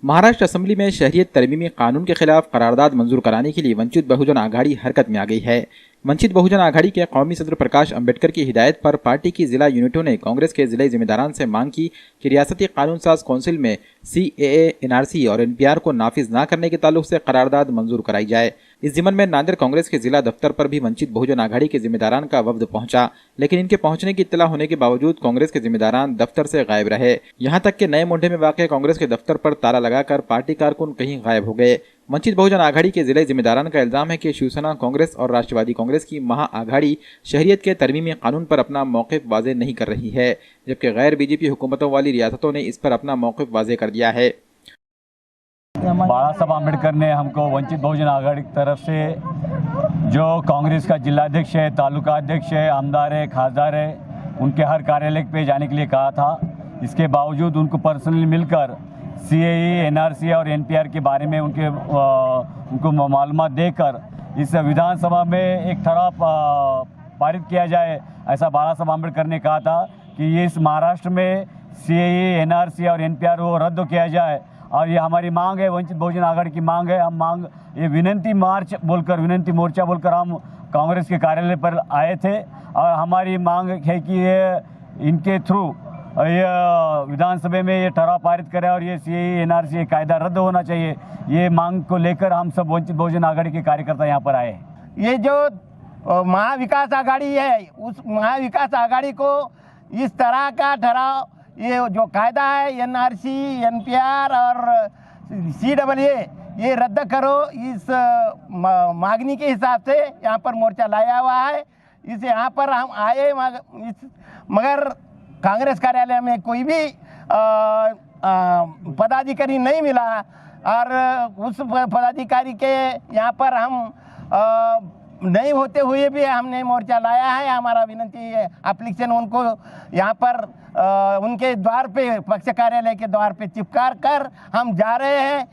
Maharashtra assembly में शहरियत तरमीमी कानून के खिलाफ करारदाद मंजूर कराने के लिए वंचित बहुजन आघाड़ी हरकत में आ गई है। वंचित बहुजन आघाड़ी के कौमी सदर प्रकाश अंबेडकर की हिदायत पर पार्टी की जिला यूनिटों ने कांग्रेस के जिले जिम्मेदारान से मांग की कि रियासती कानून साज कौंसिल में CAA, NRC और NPR को नाफिज न करने के ताल्लुक से करारदाद मंजूर कराई जाए। इस जिम्मन में नांदेड़ कांग्रेस के जिला दफ्तर पर भी वंचित बहुजन आघाड़ी के जिम्मेदारान का वफ्द पहुंचा, लेकिन इनके पहुंचने की इत्तला होने के बावजूद कांग्रेस के जिम्मेदारान दफ्तर से गायब रहे। यहां तक कि नए मोहल्ले में वाक़ कांग्रेस के दफ्तर पर ताला लगाकर पार्टी कारकुन कहीं गायब हो गए। वंचित बहुजन आघाड़ी के जिले जिम्मेदारान का इल्जाम है कि शिवसेना कांग्रेस और राष्ट्रवादी कांग्रेस की महाआघाड़ी शहरियत के तरमीमी कानून पर अपना मौक़िफ़ वाज़ेह नहीं कर रही है, जबकि गैर BJP हुकूमतों वाली रियासतों ने इस पर अपना मौक़िफ़ वाज़ेह कर दिया है। बाला साहब अम्बेडकर ने हमको वंचित बहुजन आघाड़ी की तरफ से जो कांग्रेस का जिलाध्यक्ष है, तालुका अध्यक्ष है, आमदार है, खासदार है, उनके हर कार्यालय पे जाने के लिए कहा था। इसके बावजूद उनको पर्सनली मिलकर CAA, NRC और NPR के बारे में उनको मालूमात देकर इस विधानसभा में एक ठराव पारित किया जाए, ऐसा बाला साहब अम्बेडकर ने कहा था कि ये इस महाराष्ट्र में CAA, NRC और NPR को रद्द किया जाए। और ये हमारी मांग है, वंचित बहुजन आघाड़ी की मांग है। हम मांग ये विनती मोर्चा बोलकर हम कांग्रेस के कार्यालय पर आए थे और हमारी मांग है कि ये इनके थ्रू ये विधानसभा में ये ठराव पारित करें और ये CAA, NRC कायदा रद्द होना चाहिए। ये मांग को लेकर हम सब वंचित बहुजन आघाड़ी के कार्यकर्ता यहाँ पर आए। ये जो महाविकास आघाड़ी है, उस महाविकास आघाड़ी को इस तरह का ठराव, ये जो कायदा है NRC, NPR और CAA, ये रद्द करो, इस मांगनी के हिसाब से यहाँ पर मोर्चा लाया हुआ है। इस यहाँ पर हम आए मगर कांग्रेस कार्यालय में कोई भी पदाधिकारी नहीं मिला और उस पदाधिकारी के यहाँ पर हम नहीं होते हुए भी हमने मोर्चा लाया है। हमारा विनती एप्लीकेशन उनको यहाँ पर उनके द्वार पे, पक्ष कार्यालय के द्वार पे चिपका कर हम जा रहे हैं।